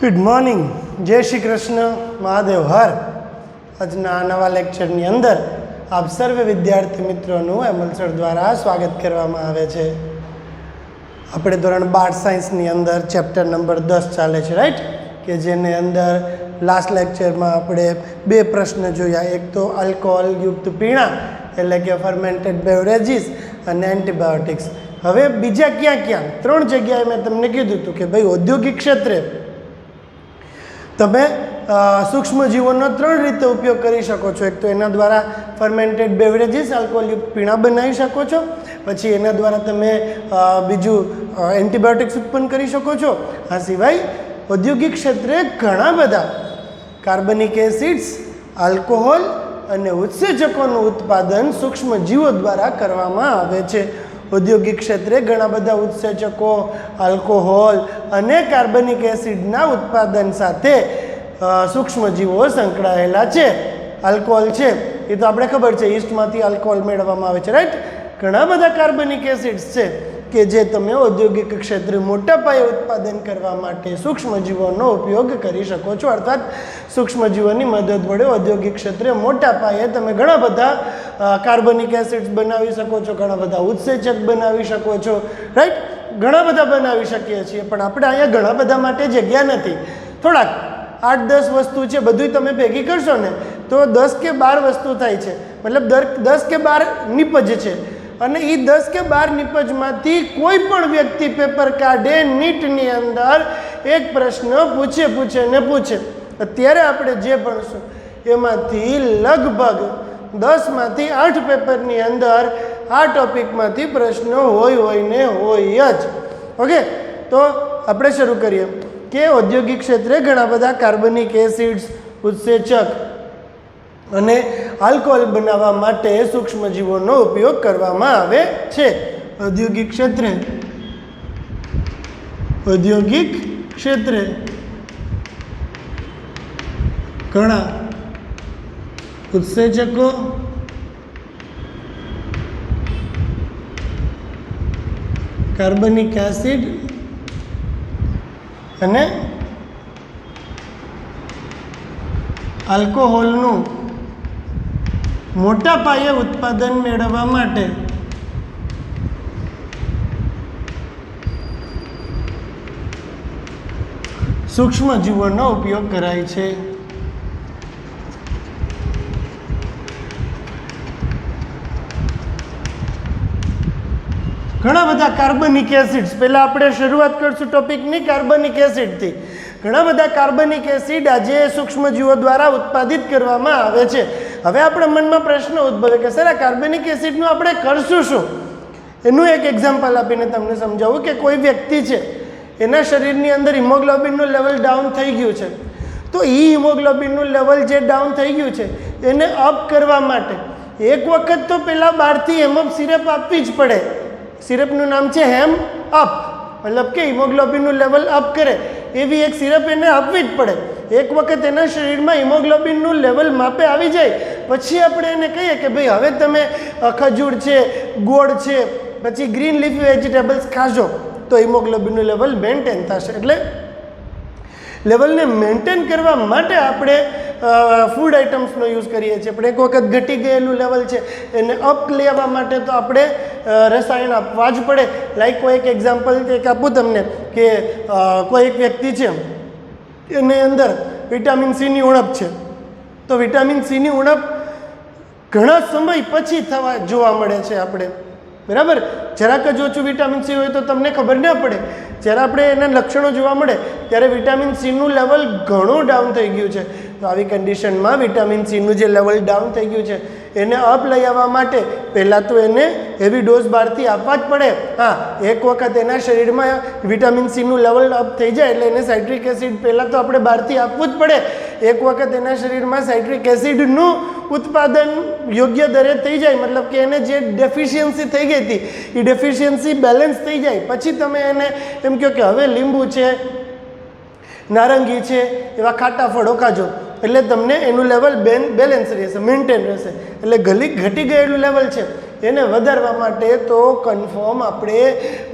Good morning, જય શ્રી કૃષ્ણ, મહાદેવ હર. આજના નવા લેક્ચરની અંદર આપ સર્વે વિદ્યાર્થી મિત્રોનું એમએલ સર દ્વારા સ્વાગત કરવામાં આવે છે. આપણે ધોરણ 12 સાયન્સની અંદર ચેપ્ટર નંબર 10 ચાલે છે, રાઈટ? કે જેની અંદર લાસ્ટ લેક્ચરમાં આપણે બે પ્રશ્ન જોયા. એક તો આલ્કોહોલ યુક્ત પીણા એટલે કે ફર્મેન્ટેડ બેવરેજીસ અને એન્ટીબાયોટિક્સ. હવે બીજા ક્યાં ત્રણ જગ્યાએ મેં તમને કીધું હતું કે ભાઈ ઔદ્યોગિક ક્ષેત્રે તમે સૂક્ષ્મજીવોનો ત્રણ રીતે ઉપયોગ કરી શકો છો. એક તો એના દ્વારા ફર્મેન્ટેડ બેવરેજીસ આલ્કોહોલયુક્ત પીણા બનાવી શકો છો. પછી એના દ્વારા તમે બીજું એન્ટીબાયોટિક્સ ઉત્પન્ન કરી શકો છો. આ સિવાય ઔદ્યોગિક ક્ષેત્રે ઘણા બધા કાર્બનિક એસિડ્સ, આલ્કોહોલ અને ઉત્સેચકોનું ઉત્પાદન સૂક્ષ્મજીવો દ્વારા કરવામાં આવે છે. ઔદ્યોગિક ક્ષેત્રે ઘણા બધા ઉત્સેચકો, આલ્કોહોલ અને કાર્બનિક એસિડના ઉત્પાદન સાથે સૂક્ષ્મજીવો સંકળાયેલા છે. આલ્કોહોલ છે એ તો આપણે ખબર છે, ઈસ્ટમાંથી આલ્કોહોલ મેળવવામાં આવે છે, રાઈટ? ઘણા બધા કાર્બનિક એસિડ્સ છે કે જે તમે ઔદ્યોગિક ક્ષેત્રે મોટા પાયે ઉત્પાદન કરવા માટે સૂક્ષ્મજીવોનો ઉપયોગ કરી શકો છો. અર્થાત સૂક્ષ્મજીવોની મદદ વડે ઔદ્યોગિક ક્ષેત્રે મોટા પાયે તમે ઘણા બધા કાર્બનિક એસિડ્સ બનાવી શકો છો, ઘણા બધા ઉત્સેચક બનાવી શકો છો, રાઈટ? ઘણા બધા બનાવી શકીએ છીએ, પણ આપણે અહીંયા ઘણા બધા માટે જગ્યા નથી. થોડાક 8-10 વસ્તુ છે, બધું તમે ભેગી કરશો ને તો 10 કે 12 વસ્તુ થાય છે. મતલબ 10 કે 12 નિપજ છે, અને એ 10 કે 12 નિપજમાંથી કોઈ પણ વ્યક્તિ પેપર કાઢે, નીટની અંદર એક પ્રશ્ન પૂછે. અત્યારે આપણે જે ભણશું એમાંથી લગભગ 10માંથી 8 પેપરની અંદર આ ટોપિકમાંથી પ્રશ્નો હોય જ. ઓકે, તો આપણે શરૂ કરીએ કે ઔદ્યોગિક ક્ષેત્રે ઘણા બધા કાર્બનિક એસિડ્સ, ઉત્સેચક અને આલ્કોહોલ બનાવવા માટે સૂક્ષ્મજીવોનો ઉપયોગ કરવામાં આવે છે. ઔદ્યોગિક ક્ષેત્રે ઘણા ઉત્સેચકો, કાર્બનિક એસિડ અને આલ્કોહોલનું મોટા પાયે ઉત્પાદન મેળવવા માટે સૂક્ષ્મજીવોનો ઉપયોગ કરાય છે. ઘણા બધા કાર્બનિક એસિડ્સ, પહેલાં આપણે શરૂઆત કરશું ટોપિકની કાર્બનિક એસિડથી. ઘણા બધા કાર્બનિક એસિડ આજે સૂક્ષ્મજીવો દ્વારા ઉત્પાદિત કરવામાં આવે છે. હવે આપણા મનમાં પ્રશ્ન ઉદ્ભવે કે સર આ કાર્બનિક એસિડનું આપણે કરશું શું? એનું એક એક્ઝામ્પલ આપીને તમને સમજાવું કે કોઈ વ્યક્તિ છે, એના શરીરની અંદર હિમોગ્લોબિનનું લેવલ ડાઉન થઈ ગયું છે. તો એ હિમોગ્લોબિનનું લેવલ જે ડાઉન થઈ ગયું છે એને અપ કરવા માટે એક વખત તો પહેલાં બહારથી હેમઅપ સિરપ આપવી જ પડે. સિરપનું નામ છે હેમ અપ, મતલબ કે હિમોગ્લોબિનનું લેવલ અપ કરે એવી એક સિરપ એને આપવી જ પડે. એક વખત એના શરીરમાં હિમોગ્લોબિનનું લેવલ માપે આવી જાય પછી આપણે એને કહીએ કે ભાઈ હવે તમે ખજૂર છે, ગોળ છે, પછી ગ્રીન લીફી વેજીટેબલ્સ ખાશો તો હિમોગ્લોબિનનું લેવલ મેન્ટેન થશે. એટલે લેવલને મેન્ટેન કરવા માટે આપણે ફૂડ આઇટમ્સનો યુઝ કરીએ છીએ. પણ એક વખત ઘટી ગયેલું લેવલ છે એને અપ લેવા માટે તો આપણે રસાયણ આપવા જ પડે. લાઈક કોઈ એક એક્ઝામ્પલ એક આપું તમને કે કોઈ એક વ્યક્તિ છે એની અંદર વિટામિન સીની ઉણપ છે. તો વિટામિન સીની ઉણપ ઘણા સમય પછી જોવા મળે છે આપણે, બરાબર? જરાક જ ઓછું વિટામિન સી હોય તો તમને ખબર ના પડે. જ્યારે આપણે એના લક્ષણો જોવા મળે ત્યારે વિટામિન સીનું લેવલ ઘણું ડાઉન થઈ ગયું છે. તો આવી કન્ડિશનમાં વિટામિન સીનું જે લેવલ ડાઉન થઈ ગયું છે એને અપ લઈ આવવા માટે પહેલાં તો એને હેવી ડોઝ બહારથી આપવા જ પડે. હા, એક વખત એના શરીરમાં વિટામિન સીનું લેવલ અપ થઈ જાય એટલે એને સાઇટ્રિક એસિડ પહેલાં તો આપણે બહારથી આપવું જ પડે. એક વખત એના શરીરમાં સાઇટ્રિક એસિડનું ઉત્પાદન યોગ્ય દરે થઈ જાય, મતલબ કે એને જે ડેફિશિયન્સી થઈ ગઈ હતી એ ડેફિશિયન્સી બેલેન્સ થઈ જાય પછી તમે એને એમ કહો કે હવે લીંબુ છે, નારંગી છે, એવા ખાટા ફળો ખાજો એટલે તમને એનું લેવલ બેલેન્સ રહેશે, મેન્ટેન રહેશે. એટલે ઘટી ગયેલું લેવલ છે એને વધારવા માટે તો કન્ફર્મ આપણે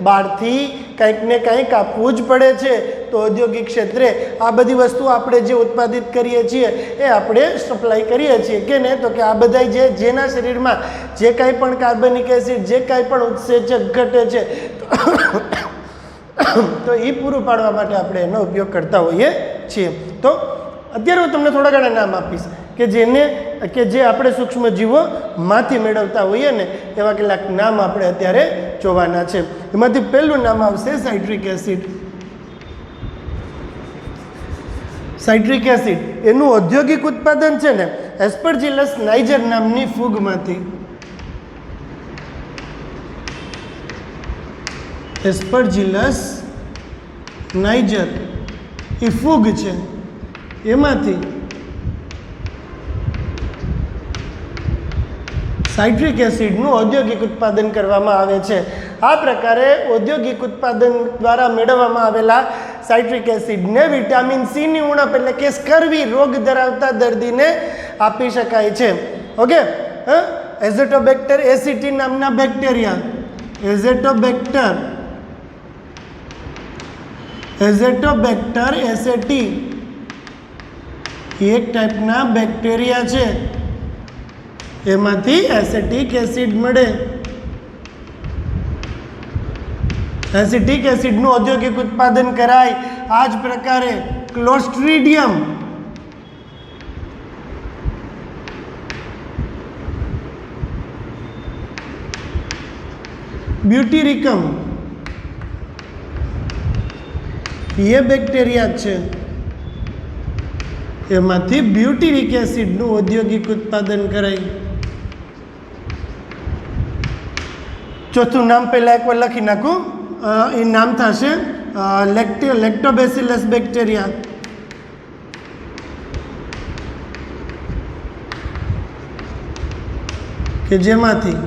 બહારથી કંઈક ને કંઈક આપવું જ પડે છે. તો ઔદ્યોગિક ક્ષેત્રે આ બધી વસ્તુ આપણે જે ઉત્પાદિત કરીએ છીએ એ આપણે સપ્લાય કરીએ છીએ કે ને, તો કે આ બધા જેના શરીરમાં જે કાંઈ પણ કાર્બનિક એસિડ જે કાંઈ પણ ઉત્સેચક ઘટે છે તો એ પૂરું પાડવા માટે આપણે એનો ઉપયોગ કરતા હોઈએ છીએ. તો અત્યારે હું તમને થોડા ઘણા નામ આપીશ કે જે આપણે સૂક્ષ્મજીવોમાંથી મેળવતા હોઈએ ને એવા કેટલાક નામ આપણે અત્યારે જોવાના છે. એમાંથી પહેલું નામ આવશે સાઇટ્રિક એસિડ. સાઇટ્રિક એસિડ એનું ઔદ્યોગિક ઉત્પાદન છે ને એસ્પરજીલસ નાઇજર નામની ફૂગમાંથી. એસ્પરજીલસ નાઇજર એ ફૂગ છે, એમાંથી સાઇટ્રિક એસિડનું ઔદ્યોગિક ઉત્પાદન કરવામાં આવે છે. આ પ્રકારે ઔદ્યોગિક ઉત્પાદન દ્વારા મેળવવામાં આવેલા સાઇટ્રિક એસિડને વિટામિન સીની ઉણપ એટલે કે સ્કર્વી રોગ ધરાવતા દર્દીને આપી શકાય છે. ઓકે, એઝેટોબેક્ટર એસિટી નામના બેક્ટેરિયા, એઝેટોબેક્ટર એસેટી એક ટાઈપના બેક્ટેરિયા છે, એમાંથી એસિટિક એસિડ મળે. એસિટિક એસિડનું ઔદ્યોગિક ઉત્પાદન કરાય. આ જ પ્રકારે ક્લોસ્ટ્રીડિયમ, બ્યુટીરિકમ એ બેક્ટેરિયા છે, એમાંથી બ્યુટીરિક એસિડનું ઔદ્યોગિક ઉત્પાદન કરાય. ચોથું નામ પહેલાં એકવાર લખી નાખું. એ નામ થશે લેક્ટોબેસિલસ બેક્ટેરિયા. કે જેમાંથી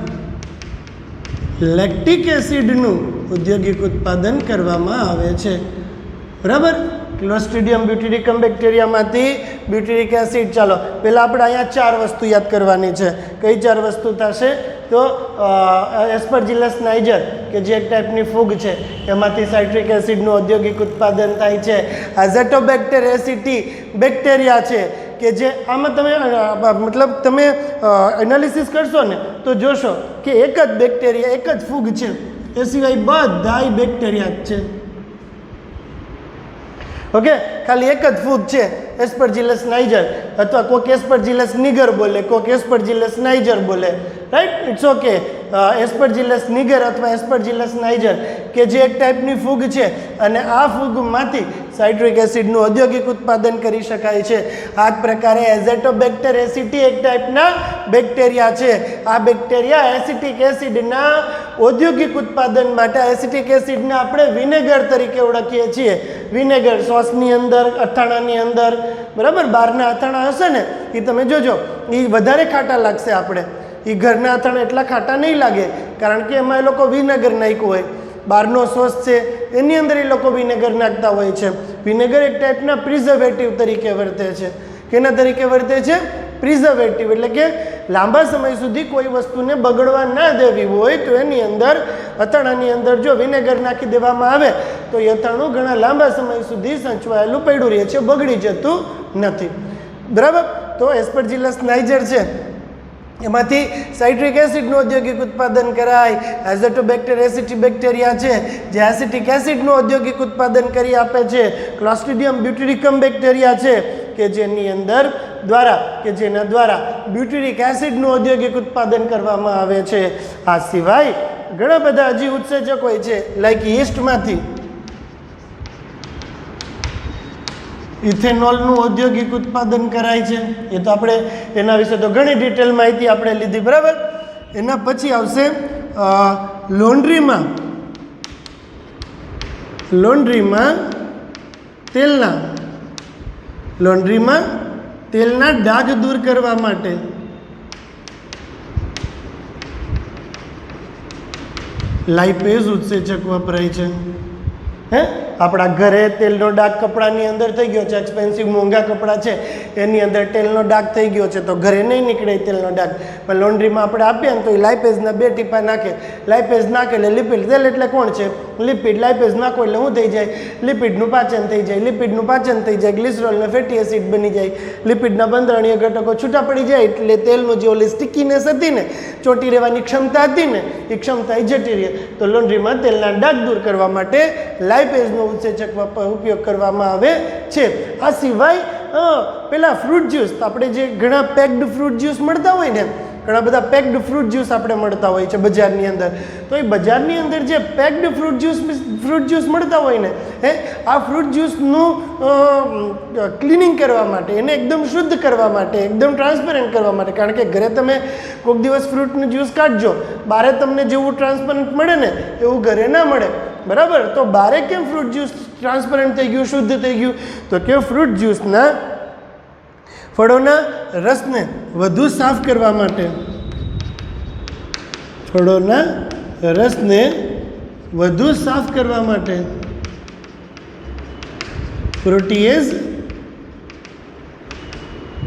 લેક્ટિક એસિડનું ઔદ્યોગિક ઉત્પાદન કરવામાં આવે છે. બરાબર, ક્લોસ્ટ્રીડિયમ બ્યુટીરિકમ બેક્ટેરિયામાંથી બ્યુટીરિક એસિડ. ચાલો પહેલાં આપણે અહીંયા 4 વસ્તુ યાદ કરવાની છે. કઈ 4 વસ્તુ થશે? તો એસ્પરજીલસ નાઇજર કે જે એક ટાઈપની ફૂગ છે એમાંથી સાઇટ્રિક એસિડનું ઔદ્યોગિક ઉત્પાદન થાય છે. એઝેટોબેક્ટર એસિટી બેક્ટેરિયા છે કે જે આમાં તમે એનાલિસિસ કરશો ને તો જોશો કે એક જ બેક્ટેરિયા એક જ ફૂગ છે, એ સિવાય બધાય બેક્ટેરિયા જ છે. ઓકે, ખાલી એક જ ફૂગ છે એસ્પરજીલસ નાઇજર, અથવા કોક એસ્પરજીલસ નિગર બોલે, કોક એસ્પરજીલસ નાઇજર બોલે. Right, it's okay. Aspergillus niger અથવા એસ્પરજીલસ નાઇજર કે જે એક ટાઈપની ફૂગ છે અને આ ફૂગમાંથી સાઇટ્રિક એસિડનું ઔદ્યોગિક ઉત્પાદન કરી શકાય છે. આ જ પ્રકારે એઝેટોબેક્ટર એસિટી એક ટાઈપના બેક્ટેરિયા છે. આ બેક્ટેરિયા એસિટિક એસિડના ઔદ્યોગિક ઉત્પાદન માટે એસિટિક એસિડને આપણે વિનેગર તરીકે ઓળખીએ છીએ. વિનેગર સોસની અંદર, અથાણાની અંદર, બરાબર, બહારના અથાણા હશે ને એ તમે જોજો એ વધારે ખાટા લાગશે. આપણે એ ઘરના અથાણા એટલા ખાટા નહીં લાગે, કારણ કે એમાં એ લોકો વિનેગર નાખ્યું હોય. બહારનો સોસ છે એની અંદર એ લોકો વિનેગર નાખતા હોય છે. વિનેગર એક ટાઈપના પ્રિઝર્વેટિવ તરીકે વર્તે છે. કેના તરીકે વર્તે છે? પ્રિઝર્વેટિવ. એટલે કે લાંબા સમય સુધી કોઈ વસ્તુને બગડવા ના દેવી હોય તો એની અંદર, અથાણાની અંદર જો વિનેગર નાખી દેવામાં આવે તો એ અથાણું ઘણા લાંબા સમય સુધી સચવાયેલું પડ્યું રહે છે, બગડી જતું નથી. બરાબર, તો એસ્પરજીલસ નાઇજર છે એમાંથી સાઇટ્રિક એસિડનું ઔદ્યોગિક ઉત્પાદન કરાય. એઝેટોબેક્ટર એસિટી બેક્ટેરિયા છે જે એસિટિક એસિડનું ઔદ્યોગિક ઉત્પાદન કરી આપે છે. ક્લોસ્ટ્રીડિયમ બ્યુટીરિકમ બેક્ટેરિયા છે કે જેના દ્વારા બ્યુટીરિક એસિડનું ઔદ્યોગિક ઉત્પાદન કરવામાં આવે છે. આ સિવાય ઘણા બધા હજી ઉત્સેચક હોય છે, લાઈક યીસ્ટમાંથી ઇથેનોલનું ઔદ્યોગિક ઉત્પાદન કરાય છે. એ તો આપણે એના વિશે તો ઘણી ડિટેલ માહિતી આપણે લીધી. બરાબર, એના પછી આવશે લોન્ડ્રીમાં તેલના ડાઘ દૂર કરવા માટે લાઇપેઝ ઉત્સેચક વપરાય છે. આપણા ઘરે તેલનો ડાઘ કપડાની અંદર થઈ ગયો છે, એક્સપેન્સિવ મોંઘા કપડાં છે એની અંદર તેલનો ડાઘ થઈ ગયો છે તો ઘરે નહીં નીકળે તેલનો ડાઘ, પણ લોન્ડ્રીમાં આપણે આપીએ ને તો એ લાઇપેઝના 2 ટીપા નાખે, લાઇપેઝ નાખે એટલે લિપિડ. તેલ એટલે કોણ છે? લિપિડ. લાઇપેઝ નાખો એટલે શું થઈ જાય? લિપિડનું પાચન થઈ જાય, લિપિડનું પાચન થઈ જાય, ગ્લિસરોલ અને ફેટી એસિડ બની જાય, લિપિડના બંધારણીય ઘટકો છૂટા પડી જાય એટલે તેલનું જે ઓલી સ્ટિકીનેસ હતી ને, ચોટી રહેવાની ક્ષમતા હતી ને, એ ક્ષમતા એ જટી રહે. તો લોન્ડ્રીમાં તેલના ડાઘ દૂર કરવા માટે લાઇપેઝનો ઉત્સેચક ઉપયોગ કરવામાં આવે છે. આ સિવાય પેલા ફ્રૂટ જ્યુસ, આપણે જે ઘણા પેક્ડ ફ્રૂટ જ્યુસ મળતા હોય ને, ઘણા બધા પેક્ડ ફ્રૂટ જ્યુસ આપણે મળતા હોય છે બજારની અંદર, તો એ બજારની અંદર જે પેક્ડ ફ્રૂટ જ્યુસ મળતા હોય ને, આ ફ્રૂટ જ્યુસનું ક્લિનિંગ કરવા માટે, એને એકદમ શુદ્ધ કરવા માટે, એકદમ ટ્રાન્સપરન્ટ કરવા માટે, કારણ કે ઘરે તમે કોઈક દિવસ ફ્રૂટનું જ્યુસ કાઢજો, બહાર તમને જેવું ટ્રાન્સપરન્ટ મળે ને એવું ઘરે ના મળે, બરાબર? તો બહાર કેમ ફ્રૂટ જ્યુસ ટ્રાન્સપરન્ટ થઈ ગયું, શુદ્ધ થઈ ગયું? તો કે ફ્રૂટ જ્યુસના ફળોના રસને વધુ સાફ કરવા માટે, ફળોના રસને વધુ સાફ કરવા માટે પ્રોટીએઝ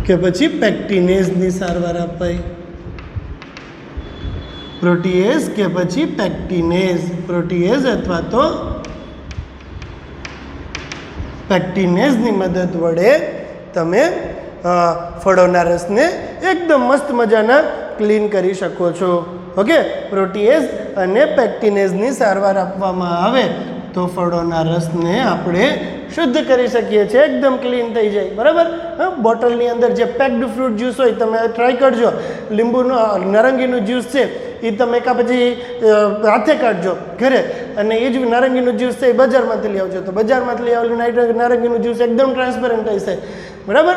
કે પછી પેક્ટિનેઝની સારવાર અપાય. પ્રોટીએઝ કે પછી પેક્ટિનેઝ, પ્રોટીએઝ અથવા તો પેક્ટિનેઝની મદદ વડે તમે ફળોના રસને એકદમ મસ્ત મજાના ક્લીન કરી શકો છો. ઓકે, પ્રોટીએઝ અને પેક્ટિનેઝની સારવાર આપવામાં આવે તો ફળોના રસને આપણે શુદ્ધ કરી શકીએ છીએ, એકદમ ક્લીન થઈ જાય, બરાબર? બોટલની અંદર જે પેક્ડ ફ્રૂટ જ્યુસ હોય તમે ટ્રાય કરજો, લીંબુનો નારંગીનું જ્યુસ છે એ તમે કાં પછી હાથે કાઢજો ઘરે, અને એ જ નારંગીનું જ્યુસ છે એ બજારમાંથી લઈ આવજો, તો બજારમાંથી લઈ આવેલું નારંગીનું જ્યુસ એકદમ ટ્રાન્સપરન્ટ હશે, બરાબર?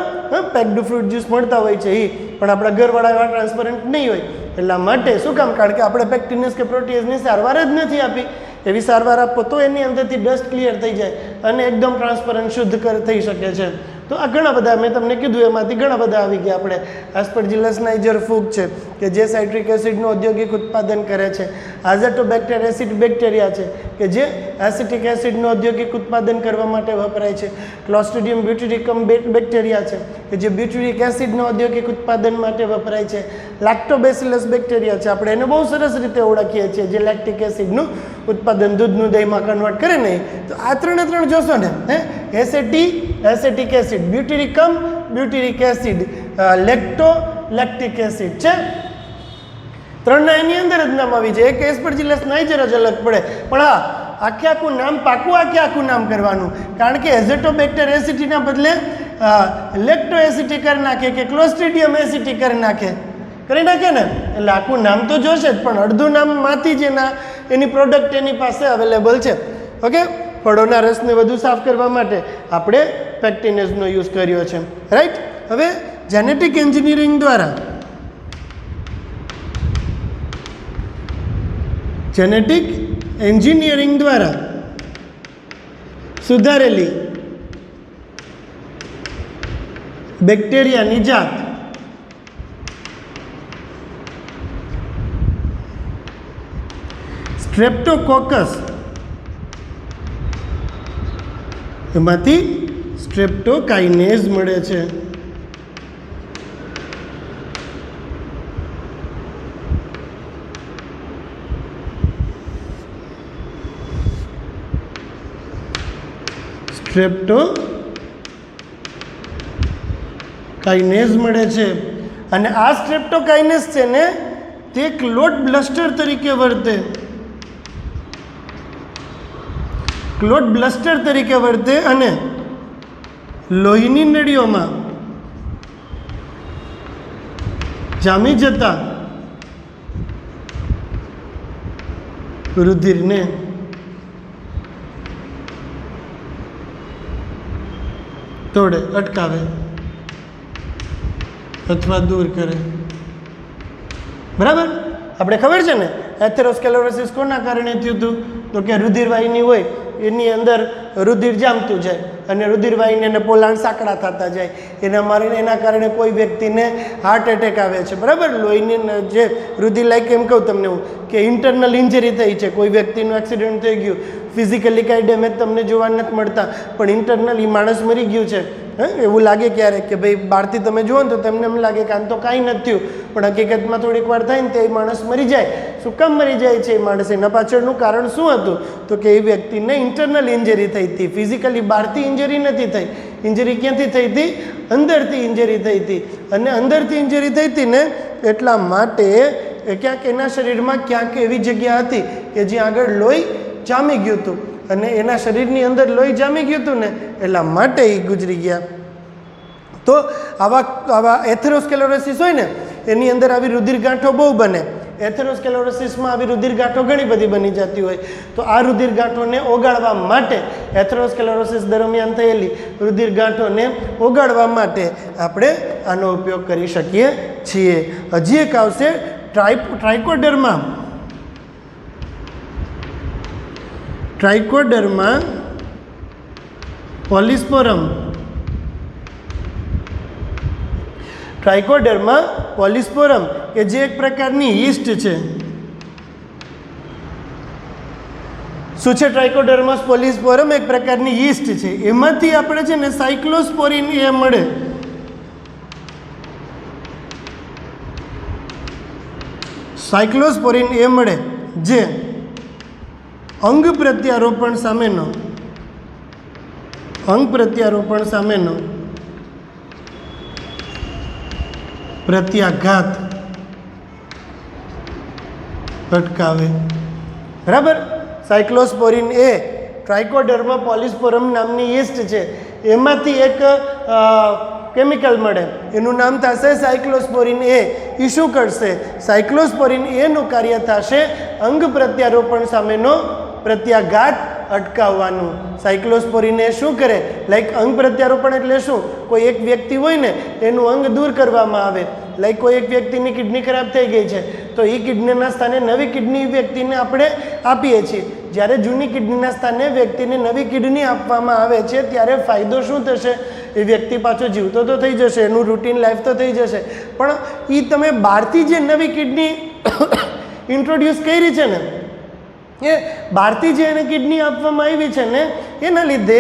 પેક્ડ ફ્રૂટ જ્યુસ મળતા હોય છે એ, પણ આપણા ઘરવાળા એવા ટ્રાન્સપરન્ટ નહીં હોય. એટલા માટે શું કામ? કારણ કે આપણે પેક્ટિનેઝ કે પ્રોટીએઝની સારવાર જ નથી આપી. એવી સારવાર આપો તો એની અંદરથી ડસ્ટ ક્લિયર થઈ જાય અને એકદમ ટ્રાન્સપરન્ટ શુદ્ધ થઈ શકે છે. તો આ ઘણા બધા મેં તમને કીધું એમાંથી ઘણા બધા આવી ગયા. આપણે આસ્પરજીલસ નાઇજર ફૂગ છે કે જે સાઇટ્રિક એસિડનું ઔદ્યોગિક ઉત્પાદન કરે છે. આઝેટોબેક્ટર એસિડ બેક્ટેરિયા છે કે જે એસિટિક એસિડનું ઔદ્યોગિક ઉત્પાદન કરવા માટે વપરાય છે. ક્લોસ્ટ્રિડિયમ બ્યુટેરિકમ બેક્ટેરિયા છે કે જે બ્યુટેરિક એસિડનું ઔદ્યોગિક ઉત્પાદન માટે વપરાય છે. લેક્ટોબેસિલસ બેક્ટેરિયા છે, આપણે એને બહુ સરસ રીતે ઓળખીએ છીએ, જે લેક્ટિક એસિડનું ઉત્પાદન દૂધનું દહીંમાં કન્વર્ટ કરે ને. તો આ ત્રણ જોશો ને, acetic acid, બ્યુટેરિક acid, lactic acid છે. ત્રણના એની અંદર જ નામ આવી જાય. એક એસ્પરજીલસ નાઇજર જ અલગ પડે, પણ હા આખું નામ પાકું આખું નામ કરવાનું, કારણ કે એઝેટોબેક્ટર એસિટીના બદલે લેક્ટો એસિટી કરી નાખે કે ક્લોસ્ટ્રિડિયમ એસિટી કરી નાખે ને, એટલે આખું નામ તો જોશે જ, પણ અડધું નામમાંથી જ એની પ્રોડક્ટ એની પાસે અવેલેબલ છે. ઓકે, ફળોના રસને વધુ સાફ કરવા માટે આપણે પેક્ટિનેઝનો યુઝ કર્યો છે, રાઈટ? હવે જેનેટિક એન્જિનિયરિંગ દ્વારા સુધારેલી બેક્ટેરિયાની જાત સ્ટ્રેપ્ટોકોકસ, એમાંથી સ્ટ્રેપ્ટોકાઇનેઝ મળે છે. સ્ટ્રેપ્ટોકાઇનેઝ મળે છે, અને આ સ્ટ્રેપ્ટોકાઇનેઝ છે ને તે ક્લોટ બ્લસ્ટર તરીકે વર્તે અને લોહીની નળીઓમાં જામી જતા રુધિરને તોડે, અટકાવે અથવા દૂર કરે. બરાબર? આપણે ખબર છે ને એથેરોસ્ક્લેરોસિસ કોના કારણે થયું હતું? તો કે રુધિરવાહિની હોય એની અંદર રુધિર જામતું જાય અને રુધિરવાહિનીને પોલાણ સાંકડા થતા જાય, એના કારણે કોઈ વ્યક્તિને હાર્ટ એટેક આવે છે. બરાબર? લોહીની જે રુધિર લાઈક એમ કહું તમને હું કે ઇન્ટરનલ ઇન્જરી થઈ છે, કોઈ વ્યક્તિનું એક્સિડન્ટ થઈ ગયું, ફિઝિકલી કાંઈ ડેમેજ તમને જોવા નથી મળતા, પણ ઇન્ટરનલી માણસ મરી ગયું છે એવું લાગે ક્યારેક કે ભાઈ બહારથી તમે જુઓ ને તો તમને એમ લાગે કે આમ તો કાંઈ નથી થયું, પણ હકીકતમાં થોડીક વાર થાય ને તે માણસ મરી જાય. શું કામ મરી જાય છે એ માણસ? એના પાછળનું કારણ શું હતું? તો કે એ વ્યક્તિને ઇન્ટરનલ ઇન્જરી થઈ હતી, ફિઝિકલી બહારથી ઇન્જરી નથી થઈ. ઇન્જરી ક્યાંથી થઈ હતી? અંદરથી ઇન્જરી થઈ હતી. અને અંદરથી ઇન્જરી થઈ હતી ને એટલા માટે ક્યાંક એના શરીરમાં ક્યાંક એવી જગ્યા હતી કે જ્યાં આગળ લોહી જામી ગયું હતું, અને એના શરીરની અંદર લોહી જામી ગયું હતું ને એટલા માટે એ ગુજરી ગયા. તો આવા એથેરોસ્ક્લેરોસિસ હોય ને એની અંદર આવી રુધિરગાંઠો બહુ બને. એથેરોસ્ક્લેરોસિસમાં આવી રુધિરગાંઠો ઘણી બધી બની જતી હોય. તો આ રુધિરગાંઠોને ઓગાળવા માટે, એથેરોસ્ક્લેરોસિસ દરમિયાન થયેલી રુધિરગાંઠોને ઓગાળવા માટે આપણે આનો ઉપયોગ કરી શકીએ છીએ. હજી એક આવશે ટ્રાઇકોડર્મા. ટ્રાઇકોડર્મા પોલિસ્પોરમ. ટ્રાઇકોડર્મા પોલિસ્પોરમ કે જે એક પ્રકારની યીસ્ટ છે. શું છે ટ્રાઇકોડર્મા પોલિસ્પોરમ? એક પ્રકારની યીસ્ટ છે. એમાંથી આપણે છે ને સાયક્લોસ્પોરિન એ મળે. સાયક્લોસ્પોરિન એ મળે જે અંગ પ્રત્યારોપણ સામેનો પ્રત્યાઘાત અટકાવે. બરાબર? સાયક્લોસ્પોરિન એ ટ્રાઇકોડર્મા પોલિસ્પોરમ નામની યીસ્ટ છે, એમાંથી એક કેમિકલ મળે, એનું નામ થશે સાયક્લોસ્પોરિન એ. એ શું કરશે? સાયક્લોસ્પોરિન એનું કાર્ય થશે અંગ પ્રત્યારોપણ સામેનો પ્રત્યાઘાત અટકાવવાનું. સાયક્લોસ્પોરિન એ શું કરે? લાઈક અંગ પ્રત્યારોપણ એટલે શું? કોઈ એક વ્યક્તિ હોય ને એનું અંગ દૂર કરવામાં આવે. લાઈક કોઈ એક વ્યક્તિની કિડની ખરાબ થઈ ગઈ છે તો એ કિડનીના સ્થાને નવી કિડની વ્યક્તિને આપણે આપીએ છીએ. જ્યારે જૂની કિડનીના સ્થાને વ્યક્તિને નવી કિડની આપવામાં આવે છે ત્યારે ફાયદો શું થશે? એ વ્યક્તિ પાછો જીવતો તો થઈ જશે, એનું રૂટીન લાઈફ તો થઈ જશે, પણ એ તમે બહારથી જે નવી કિડની ઇન્ટ્રોડ્યુસ કરી છે ને, એ બહારથી જે એને કિડની આપવામાં આવી છે ને એના લીધે,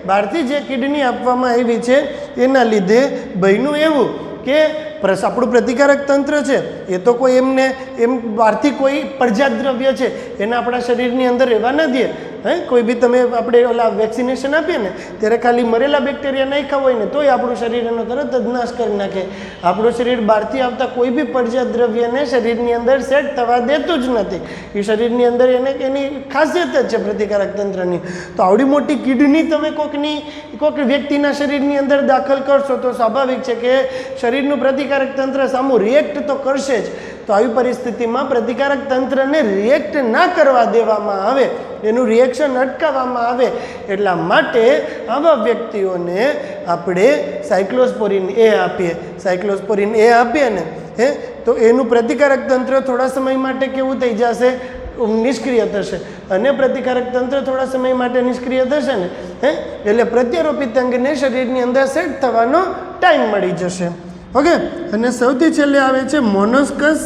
બહારથી જે કિડની આપવામાં આવી છે એના લીધે બન્યું એવું કે આપણું પ્રતિકારક તંત્ર છે એ તો કોઈ એમને એમ બહારથી કોઈ પ્રજાત દ્રવ્ય છે એને આપણા શરીરની અંદર રહેવા ન દે. કોઈ બી તમે આપણે ઓલા વેક્સિનેશન આપીએ ને ત્યારે ખાલી મરેલા બેક્ટેરિયા નાખ્યા હોય ને તોય આપણું શરીર એનો તરત જ નાશ કરી નાખે. આપણું શરીર બહારથી આવતા કોઈ બી પ્રજાત દ્રવ્યને શરીરની અંદર સેટ થવા દેતું જ નથી. એ શરીરની અંદર એની ખાસિયત જ છે પ્રતિકારક તંત્રની. તો આવડી મોટી કિડની તમે કોઈક વ્યક્તિના શરીરની અંદર દાખલ કરશો તો સ્વાભાવિક છે કે શરીરનું પ્રતિકારક તંત્ર સામું રિએક્ટ તો કરશે જ. તો આવી પરિસ્થિતિમાં પ્રતિકારક તંત્રને રિએક્ટ ના કરવા દેવામાં આવે, એનું રિએક્શન અટકાવવામાં આવે, એટલા માટે આવા વ્યક્તિઓને આપણે સાયક્લોસ્પોરિન એ આપીએ. સાયક્લોસ્પોરિન એ આપીએ ને તો એનું પ્રતિકારક તંત્ર થોડા સમય માટે કેવું થઈ જશે? નિષ્ક્રિય થશે. અને પ્રતિકારક તંત્ર થોડા સમય માટે નિષ્ક્રિય થશે ને એટલે પ્રત્યારોપિત અંગને શરીરની અંદર સેટ થવાનો ટાઈમ મળી જશે. ઓકે. અને સૌથી છેલ્લે આવે છે મોનોસ્કસ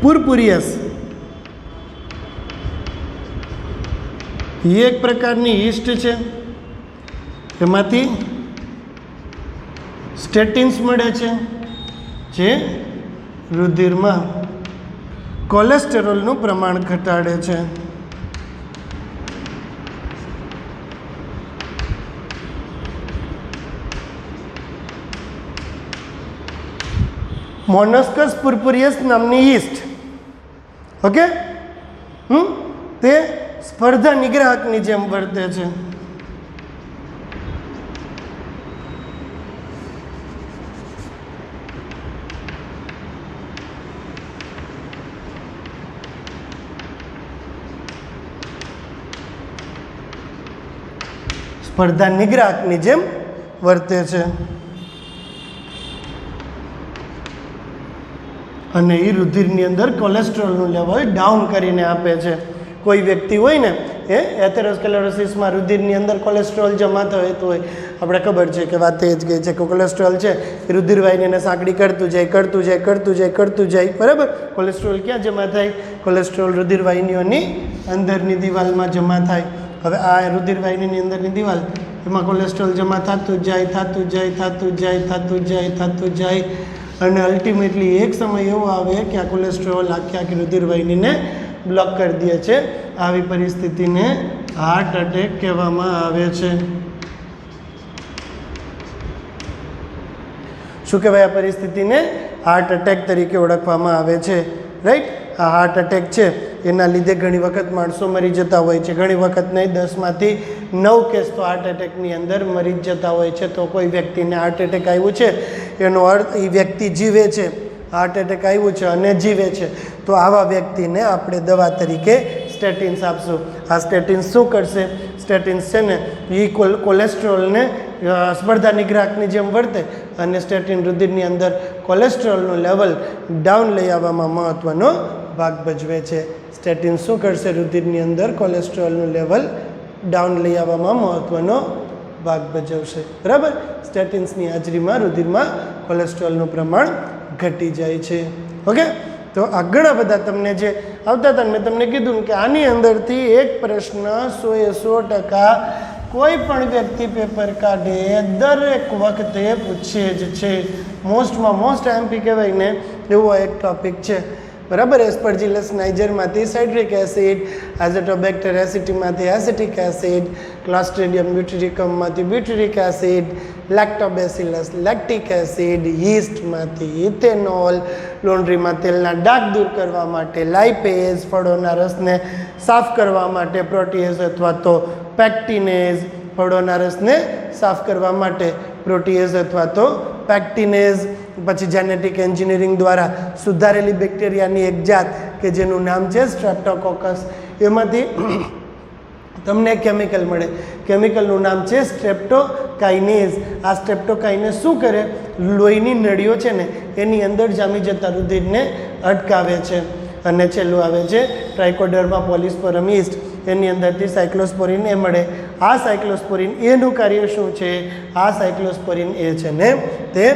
પુરપુરિયસ. એ એક પ્રકારની યીસ્ટ છે, એમાંથી સ્ટેટિન્સ મળે છે જે રુધિરમાં કોલેસ્ટેરોલનું પ્રમાણ ઘટાડે છે. મોનોસ્કસ પુરપુરિયસ નામની યીસ્ટ, ઓકે, તે સ્પર્ધા નિગ્રાહકની જેમ વર્તે છે. સ્પર્ધા નિગ્રાહકની જેમ વર્તે છે અને એ રુધિરની અંદર કોલેસ્ટ્રોલનું લેવલ ડાઉન કરીને આપે છે. કોઈ વ્યક્તિ હોય ને એ એથેરોસ્ક્લેરોસિસમાં રુધિરની અંદર કોલેસ્ટ્રોલ જમા થતો હોય, આપણે ખબર છે કે વાત એ જ ગઈ છે કે કોલેસ્ટ્રોલ છે એ રુધિરવાહિનીને સાંકડી કરતું જાય, બરાબર. કોલેસ્ટ્રોલ ક્યાં જમા થાય? કોલેસ્ટ્રોલ રુધિરવાહિનીઓની અંદરની દિવાલમાં જમા થાય. હવે આ રુધિરવાહિનીની અંદરની દિવાલ એમાં કોલેસ્ટ્રોલ જમા થતું જાય અને અલ્ટિમેટલી એક સમય એવો આવે કે આ કોલેસ્ટ્રોલ આખી રુધિરવાહિનીને બ્લોક કરી દે છે. આવી પરિસ્થિતિને હાર્ટ એટેક કહેવામાં આવે છે. શું કહેવાય આ પરિસ્થિતિને? હાર્ટ એટેક તરીકે ઓળખવામાં આવે છે. રાઈટ, આ હાર્ટ એટેક છે એના લીધે ઘણી વખત માણસો મરી જતા હોય છે. ઘણી વખત નહીં, 10માંથી 9 કેસ તો હાર્ટ એટેકની અંદર મરી જ જતા હોય છે. તો કોઈ વ્યક્તિને હાર્ટ એટેક આવ્યું છે એનો અર્થ એ વ્યક્તિ જીવે છે. હાર્ટ એટેક આવ્યું છે અને જીવે છે, તો આવા વ્યક્તિને આપણે દવા તરીકે સ્ટેટિન્સ આપશું. આ સ્ટેટિન્સ શું કરશે? સ્ટેટિન્સ છે ને એ કોલેસ્ટ્રોલને સ્પર્ધા નિગ્રાહકની જેમ વર્તે અને સ્ટેટિન રુધિરની અંદર કોલેસ્ટ્રોલનું લેવલ ડાઉન લઈ આવવામાં મહત્ત્વનો ભાગ ભજવે છે. સ્ટેટિન શું કરશે? રુધિરની અંદર કોલેસ્ટ્રોલનું લેવલ ડાઉન લઈ આવવામાં મહત્ત્વનો ભાગ ભજવશે. બરાબર, સ્ટેટિન્સની હાજરીમાં રુધિરમાં કોલેસ્ટ્રોલનું પ્રમાણ ઘટી જાય છે. ઓકે, તો આ ઘણા બધા તમને જે આવતા હતા મેં તમને કીધું કે આની અંદરથી એક પ્રશ્ન 100% કોઈ પણ વ્યક્તિ પેપર કાઢે દરેક વખતે પૂછે જ છે. મોસ્ટમાં મોસ્ટ એમપી કહેવાય ને એવો એક ટોપિક છે. બરાબર, એસ્પર્જિલસ નાઇજરમાંથી સાઇટ્રિક એસિડ, એઝેટોબેક્ટર એસિટીમાંથી એસિટિક એસિડ, ક્લોસ્ટ્રિડિયમ બ્યુટેરિકમમાંથી butyric acid, Lactobacillus lactic acid, યીસ્ટમાંથી ઇથેનોલ, લોન્ડ્રીમાં તેલના ડાઘ દૂર કરવા માટે લાઇપેઝ, ફળોના રસને સાફ કરવા માટે પ્રોટીએઝ અથવા તો પેક્ટિનેઝ, ફળોના રસને સાફ કરવા માટે પ્રોટીએઝ અથવા તો પેક્ટિનેઝ, પછી જેનેટિક એન્જિનિયરિંગ દ્વારા સુધારેલી બેક્ટેરિયાની એક જાત કે જેનું નામ છે સ્ટ્રેપ્ટોકોકસ, એમાંથી તમને કેમિકલ મળે. કેમિકલનું નામ છે સ્ટ્રેપ્ટોકાઇનેઝ. આ સ્ટ્રેપ્ટોકાઇનેઝ શું કરે? લોહીની નળીઓ છે ને એની અંદર જામી જતા રુધિરને અટકાવે છે. અને છેલ્લું આવે છે ટ્રાઇકોડર્મા પોલિસ્પોરમ યીસ્ટ, એની અંદરથી સાયક્લોસ્પોરિન એ મળે. આ સાયક્લોસ્પોરિન એનું કાર્ય શું છે? આ સાયક્લોસ્પોરિન એ છે ને તે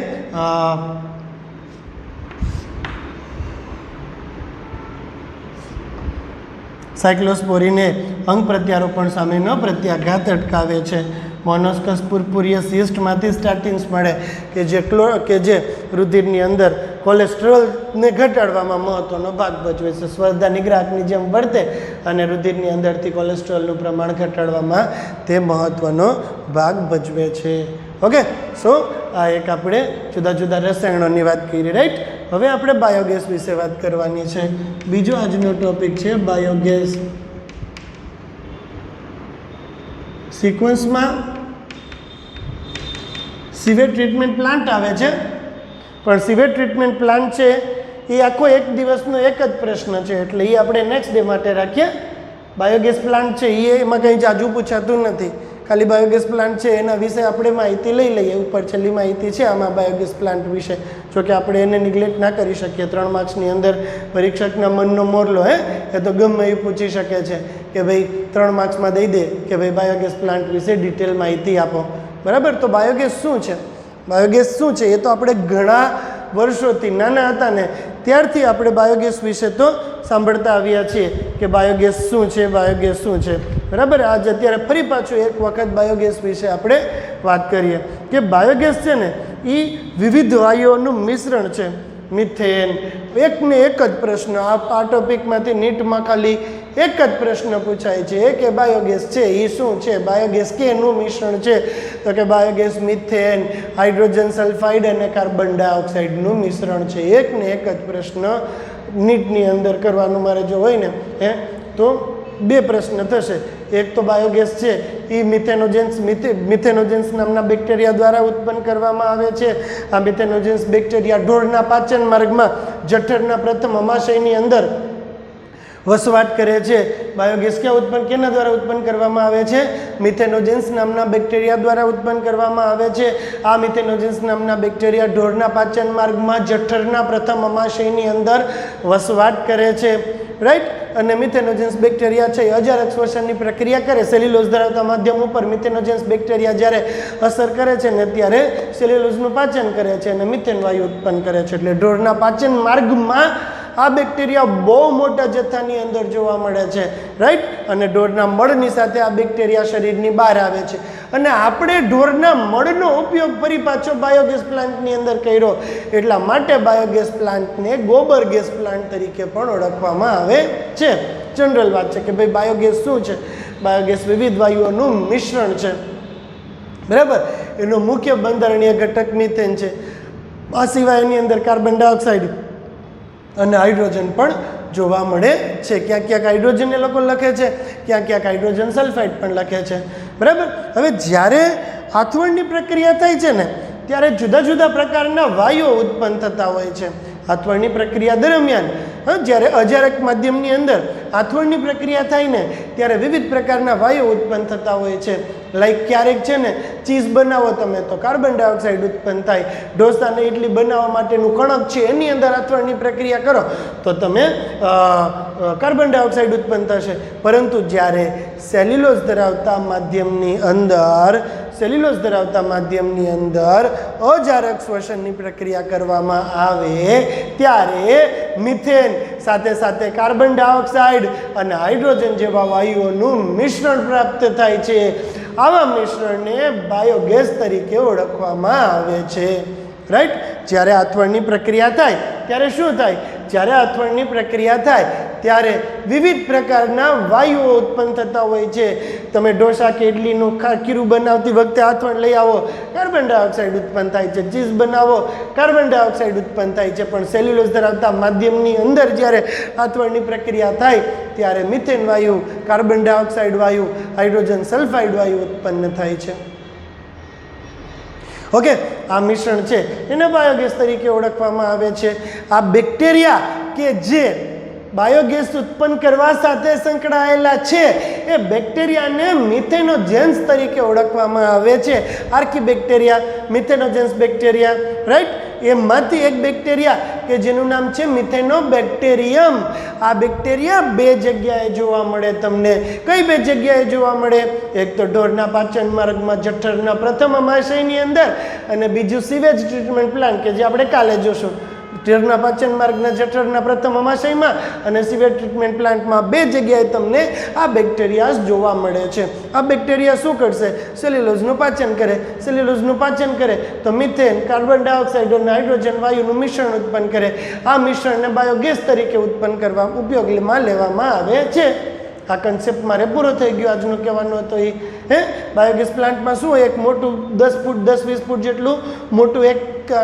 સાયક્લોસ્પોરિન એ અંગ પ્રત્યારોપણ સામેનો પ્રત્યાઘાત અટકાવે છે. મોનોસ્કસ પુર્પુરિયસ યીસ્ટમાંથી સ્ટેટિન્સ મળે કે જે રુધિરની અંદર કોલેસ્ટ્રોલને ઘટાડવામાં મહત્ત્વનો ભાગ ભજવે છે. સ્પર્ધા નિગ્રાહકની જેમ વર્તે અને રુધિરની અંદરથી કોલેસ્ટ્રોલનું પ્રમાણ ઘટાડવામાં તે મહત્ત્વનો ભાગ ભજવે છે. ઓકે, સો આ એક આપણે જુદા જુદા રસાયણોની વાત કરી. રાઈટ, હવે આપણે બાયોગેસ વિશે વાત કરવાની છે. બીજો આજનો ટોપિક છે બાયોગેસ. સિક્વન્સમાં સીવેજ ટ્રીટમેન્ટ પ્લાન્ટ આવે છે, પણ સીવેજ ટ્રીટમેન્ટ પ્લાન્ટ છે એ આખો એક દિવસનો એક જ પ્રશ્ન છે, એટલે એ આપણે નેક્સ્ટ ડે માટે રાખીએ. બાયોગેસ પ્લાન્ટ છે એમાં કંઈ જાજુ પૂછાતું નથી. ખાલી બાયોગેસ પ્લાન્ટ છે એના વિશે આપણે માહિતી લઈ લઈએ. ઉપર છેલ્લી માહિતી છે આમાં બાયોગેસ પ્લાન્ટ વિશે, જોકે આપણે એને નિગ્લેક્ટ ના કરી શકીએ. 3 માર્ક્સની અંદર પરીક્ષકના મનનો મોરલો એ તો ગમે એ પૂછી શકે છે કે ભાઈ 3 માર્ક્સમાં દઈ દે કે ભાઈ બાયોગેસ પ્લાન્ટ વિશે ડિટેલ માહિતી આપો. બરાબર, તો બાયોગેસ શું છે? બાયોગેસ શું છે એ તો આપણે ઘણા વર્ષોથી નાના હતા ને ત્યારથી આપણે બાયોગેસ વિશે તો સાંભળતા આવ્યા છીએ કે બાયોગેસ શું છે, બાયોગેસ શું છે. બરાબર, આજે અત્યારે ફરી પાછું એક વખત બાયોગેસ વિશે આપણે વાત કરીએ કે બાયોગેસ છે ને એ વિવિધ વાયુઓનું મિશ્રણ છે. મિથેન, એકને એક જ પ્રશ્ન આ ટોપિકમાંથી નીટમાં ખાલી એક જ પ્રશ્ન પૂછાય છે કે બાયોગેસ છે એ શું છે? બાયોગેસ કેનું મિશ્રણ છે? તો કે બાયોગેસ મિથેન, હાઇડ્રોજન સલ્ફાઇડ અને કાર્બન ડાયોક્સાઇડનું મિશ્રણ છે. એકને એક જ પ્રશ્ન નીટની અંદર કરવાનું મારે જો હોય ને તો 2 પ્રશ્ન થશે. એક તો બાયોગેસ છે એ મિથેનોજેન્સ નામના બેક્ટેરિયા દ્વારા ઉત્પન્ન કરવામાં આવે છે. આ મિથેનોજેન્સ બેક્ટેરિયા ઢોરના પાચન માર્ગમાં જઠરના પ્રથમ અમાશયની અંદર વસવાટ કરે છે. બાયોગેસ કેના દ્વારા ઉત્પન્ન કરવામાં આવે છે? મિથેનોજેન્સ નામના બેક્ટેરિયા દ્વારા ઉત્પન્ન કરવામાં આવે છે. આ મિથેનોજેન્સ નામના બેક્ટેરિયા ઢોરના પાચન માર્ગમાં જઠરના પ્રથમ અમાશયની અંદર વસવાટ કરે છે. રાઈટ, અને મિથેનોજેન્સ બેક્ટેરિયા છે એ અજારક શ્વસનની પ્રક્રિયા કરે. સેલ્યુલોઝ ધરાવતા માધ્યમ ઉપર મિથેનોજેન્સ બેક્ટેરિયા જ્યારે અસર કરે છે ને ત્યારે સેલ્યુલોઝનું પાચન કરે છે અને મિથેન વાયુ ઉત્પન્ન કરે છે. એટલે ઢોરના પાચન માર્ગમાં આ બેક્ટેરિયા બહુ મોટા જથ્થાની અંદર જોવા મળે છે, રાઈટ. અને ઢોરના મળની સાથે આ બેક્ટેરિયા શરીરની બહાર આવે છે. અને આપણે ઢોરના મળનો ઉપયોગ ફરી પાછો બાયોગેસ પ્લાન્ટની અંદર કર્યો, એટલા માટે બાયોગેસ પ્લાન્ટને ગોબર ગેસ પ્લાન્ટ તરીકે પણ ઓળખવામાં આવે છે. જનરલ વાત છે કે ભાઈ બાયોગેસ શું છે? બાયોગેસ વિવિધ વાયુઓનું મિશ્રણ છે, બરાબર. એનો મુખ્ય બંધારણીય ઘટક મિથેન છે. આ સિવાય એની અંદર કાર્બન ડાયોક્સાઇડ અને હાઇડ્રોજન પણ જોવા મળે છે. ક્યાંક ક્યાંક હાઇડ્રોજન એ લોકો લખે છે, ક્યાંક ક્યાંક હાઇડ્રોજન સલ્ફાઇડ પણ લખે છે, બરાબર. હવે જ્યારે આથવણની પ્રક્રિયા થાય છે ને, ત્યારે જુદા જુદા પ્રકારના વાયુઓ ઉત્પન્ન થતા હોય છે. આથવણની પ્રક્રિયા દરમિયાન જ્યારે અજારક માધ્યમની અંદર આથવણની પ્રક્રિયા થાય ને, ત્યારે વિવિધ પ્રકારના વાયુઓ ઉત્પન્ન થતા હોય છે. લાઈક ક્યારેક છે ને ચીઝ બનાવો તમે તો કાર્બન ડાયોક્સાઇડ ઉત્પન્ન થાય. ઢોસાને ઇડલી બનાવવા માટેનું કણક છે એની અંદર આથવણની પ્રક્રિયા કરો તો તમે કાર્બન ડાયોક્સાઇડ ઉત્પન્ન થશે. પરંતુ જ્યારે સેલ્યુલોઝ ધરાવતા માધ્યમની અંદર અજારક શ્વસનની પ્રક્રિયા કરવામાં આવે ત્યારે મિથેન સાથે સાથે કાર્બન ડાયોક્સાઇડ અને હાઇડ્રોજન જેવા વાયુઓનું મિશ્રણ પ્રાપ્ત થાય છે. આવા મિશ્રણને બાયોગેસ તરીકે ઓળખવામાં આવે છે, રાઈટ. જ્યારે આથવણની પ્રક્રિયા થાય ત્યારે શું થાય? જ્યારે આથવણની પ્રક્રિયા થાય ત્યારે વિવિધ પ્રકારના વાયુઓ ઉત્પન્ન થતા હોય છે. તમે ઢોસા કે ઇડલીનું ખીરું બનાવતી વખતે આથવણ લઈ આવો, કાર્બન ડાયોક્સાઇડ ઉત્પન્ન થાય છે. ચીઝ બનાવો, કાર્બન ડાયોક્સાઇડ ઉત્પન્ન થાય છે. પણ સેલ્યુલોઝ ધરાવતા માધ્યમની અંદર જ્યારે આથવણની પ્રક્રિયા થાય ત્યારે મિથેન વાયુ, કાર્બન ડાયોક્સાઇડ વાયુ, હાઇડ્રોજન સલ્ફાઇડ વાયુ ઉત્પન્ન થાય છે. ઓકે, આ મિશ્રણ છે એને બાયોગેસ તરીકે ઓળખવામાં આવે છે. આ બેક્ટેરિયા કે જે બાયોગેસ ઉત્પન્ન કરવા સાથે સંકળાયેલા છે એ બેક્ટેરિયાને મિથેનોજેન્સ તરીકે ઓળખવામાં આવે છે. આર્કીબેક્ટેરિયા, મિથેનોજેન્સ બેક્ટેરિયા, રાઈટ. એમાંથી એક બેક્ટેરિયા કે જેનું નામ છે મિથેનોબેક્ટેરિયમ. આ બેક્ટેરિયા બે જગ્યાએ જોવા મળે તમને. કઈ બે જગ્યાએ જોવા મળે? એક તો ઢોરના પાચન માર્ગમાં જઠરના પ્રથમ અમાશયની અંદર, અને બીજું સીવેજ ટ્રીટમેન્ટ પ્લાન્ટ કે જે આપણે કાલે જોશું. ઢોરના પાચન માર્ગના જઠરના પ્રથમ અમાશયમાં અને સીવેજ ટ્રીટમેન્ટ પ્લાન્ટમાં બે જગ્યાએ તમને આ બેક્ટેરિયા જોવા મળે છે. આ બેક્ટેરિયા શું કરશે? સેલ્યુલોઝનું પાચન કરે. સેલ્યુલોઝનું પાચન કરે તો મિથેન, કાર્બન ડાયોક્સાઇડ અને હાઇડ્રોજન વાયુનું મિશ્રણ ઉત્પન્ન કરે. આ મિશ્રણને બાયોગેસ તરીકે ઉત્પન્ન કરવા ઉપયોગમાં લેવામાં આવે છે. આ કન્સેપ્ટ મારે પૂરો થઈ ગયો આજનો કહેવાનો હતો એ. બાયોગેસ પ્લાન્ટમાં શું હોય? એક મોટું 10-20 ફૂટ જેટલું મોટું એક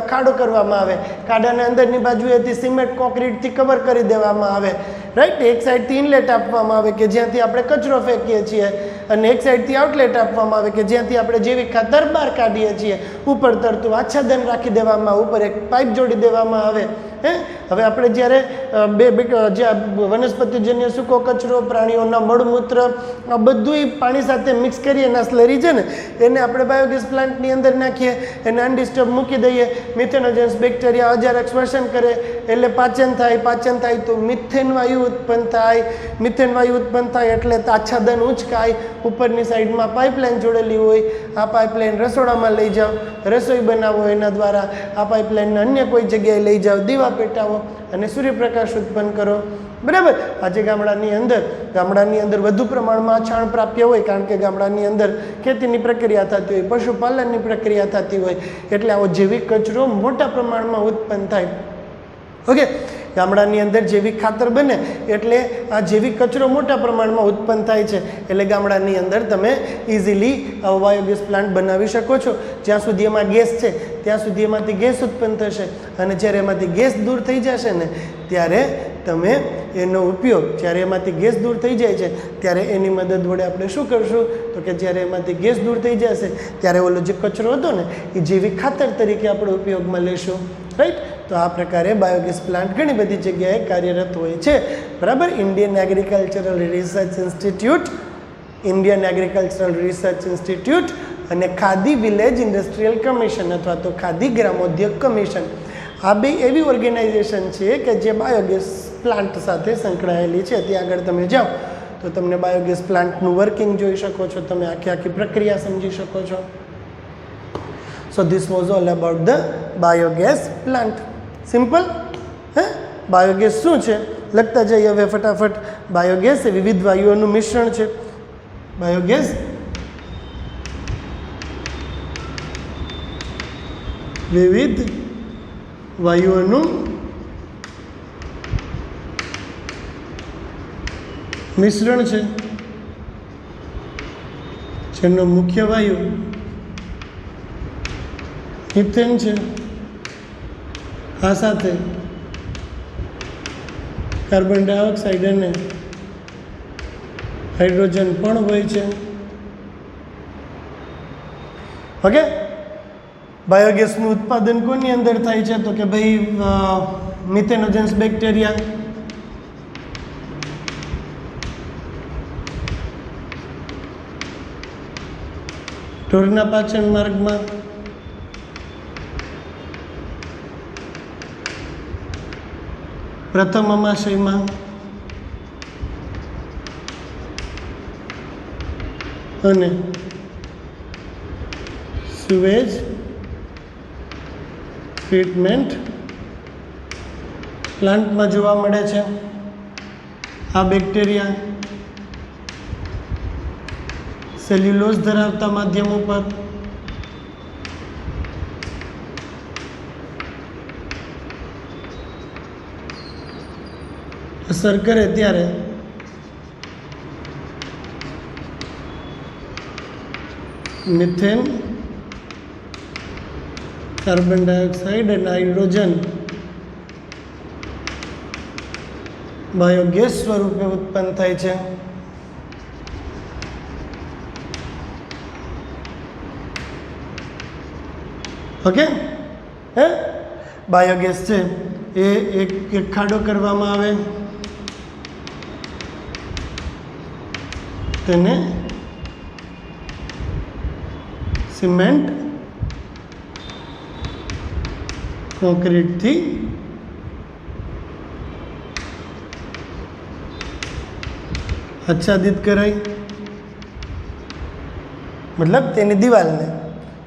ખાડો કરવામાં આવે. ખાડાના અંદરની બાજુએથી સિમેન્ટ કોન્ક્રીટથી કવર કરી દેવામાં આવે, રાઈટ. એક સાઈડથી ઇનલેટ આપવામાં આવે કે જ્યાંથી આપણે કચરો ફેંકીએ છીએ, અને એક સાઈડથી આઉટલેટ આપવામાં આવે કે જ્યાંથી આપણે જૈવિક ખાતર બહાર કાઢીએ છીએ. ઉપર તરતું આચ્છાદન રાખી દેવામાં આવે, ઉપર એક પાઇપ જોડી દેવામાં આવે. હવે આપણે જ્યારે જે વનસ્પતિજન્ય સૂકો કચરો, પ્રાણીઓના મળમૂત્ર, આ બધું પાણી સાથે મિક્સ કરીએ એના સ્લરી છે ને, એને આપણે બાયોગેસ પ્લાન્ટની અંદર નાખીએ, એને અનડિસ્ટર્બ મૂકી દઈએ. મિથેનોજેન્સ બેક્ટેરિયા અજારક શ્વસન કરે એટલે પાચન થાય. પાચન થાય તો મિથેન વાયુ ઉત્પન્ન થાય. મિથેન વાયુ ઉત્પન્ન થાય એટલે આચ્છાદન ઉંચકાય. ઉપરની સાઈડમાં પાઇપલાઇન જોડેલી હોય. આ પાઇપલાઇન રસોડામાં લઈ જાઓ, રસોઈ બનાવો એના દ્વારા. આ પાઇપલાઇનને અન્ય કોઈ જગ્યાએ લઈ જાઓ, દીવા પેટાવો અને સૂર્યપ્રકાશ ઉત્પન્ન કરો, બરાબર. આજે ગામડાની અંદર વધુ પ્રમાણમાં છાણ પ્રાપ્ય હોય, કારણ કે ગામડાની અંદર ખેતીની પ્રક્રિયા થતી હોય, પશુપાલનની પ્રક્રિયા થતી હોય, એટલે આવો જૈવિક કચરો મોટા પ્રમાણમાં ઉત્પન્ન થાય. ઓકે, ગામડાની અંદર જૈવિક ખાતર બને એટલે આ જૈવિક કચરો મોટા પ્રમાણમાં ઉત્પન્ન થાય છે. એટલે ગામડાની અંદર તમે ઇઝીલી બાયોગેસ પ્લાન્ટ બનાવી શકો છો. જ્યાં સુધી એમાં ગેસ છે ત્યાં સુધી એમાંથી ગેસ ઉત્પન્ન થશે, અને જ્યારે એમાંથી ગેસ દૂર થઈ જશે ને ત્યારે તમે એનો ઉપયોગ, જ્યારે એમાંથી ગેસ દૂર થઈ જાય છે ત્યારે એની મદદ વડે આપણે શું કરશું? તો કે જ્યારે એમાંથી ગેસ દૂર થઈ જશે ત્યારે ઓલો જે કચરો હતો ને એ જૈવિક ખાતર તરીકે આપણે ઉપયોગમાં લેશું, રાઈટ. તો આ પ્રકારે બાયોગેસ પ્લાન્ટ ઘણી બધી જગ્યાએ કાર્યરત હોય છે, બરાબર. ઇન્ડિયન એગ્રીકલ્ચરલ રિસર્ચ ઇન્સ્ટિટ્યૂટ અને ખાદી વિલેજ ઇન્ડસ્ટ્રીયલ કમિશન અથવા તો ખાદી ગ્રામોદ્યોગ કમિશન, આ બે એવી ઓર્ગેનાઇઝેશન છે કે જે બાયોગેસ પ્લાન્ટ સાથે સંકળાયેલી છે. ત્યાં આગળ તમે જાઓ તો તમને બાયોગેસ પ્લાન્ટનું વર્કિંગ જોઈ શકો છો, તમે આખી પ્રક્રિયા સમજી શકો છો. So this was all about the biogas plant. Simple? Biogas શું છે લખતા જઈએ હવે ફટાફટ. બાયોગેસ એ વિવિધ વાયુઓનું મિશ્રણ છે. બાયોગેસ વિવિધ વાયુઓનું મિશ્રણ છે જેનો મુખ્ય વાયુ મિથેન છે. આ સાથે કાર્બન ડાયોક્સાઇડ અને હાઇડ્રોજન પણ હોય છે. ઓકે, બાયોગેસનું ઉત્પાદન કોની અંદર થાય છે તો કે ભાઈ મિથેનોજન્સ બેક્ટેરિયા. ઢોરના પાચન માર્ગમાં પ્રથમ અમાશયમાં અને સુવેજ ટ્રીટમેન્ટ પ્લાન્ટમાં જોવા મળે છે. આ બેક્ટેરિયા સેલ્યુલોઝ ધરાવતા માધ્યમ ઉપર અસર કરે ત્યારે મિથેન, કાર્બન ડાયોક્સાઇડ અને હાઇડ્રોજન બાયોગેસ સ્વરૂપે ઉત્પન્ન થાય છે. ઓકે, હે બાયોગેસ છે એ એક ખાડો કરવામાં આવે, તેને સિમેન્ટ કોન્ક્રીટથી આચ્છાદિત કરાય, મતલબ તેની દિવાલને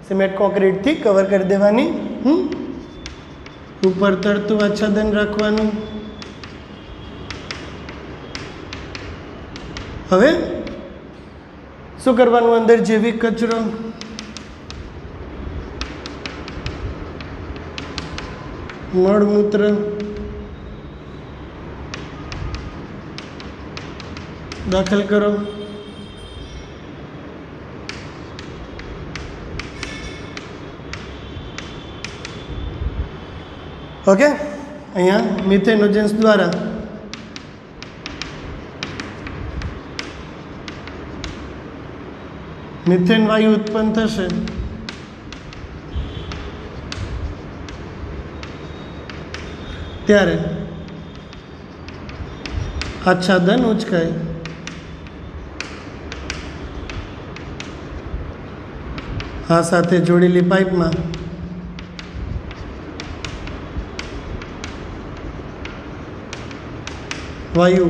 સિમેન્ટ કોન્ક્રીટથી કવર કરી દેવાની, ઉપર તરતું આચ્છાદન રાખવાનું. હવે શું કરવાનું, અંદર જૈવિક કચરો મળમૂત્ર દાખલ કરો. ઓકે, અહીંયા મિથેનોજન્સ દ્વારા મિથેન વાયુ ઉત્પન્ન થશે. ત્યારે આચ્છાદન ઉચકાય. આ સાથે જોડેલી પાઇપમાં વાયુ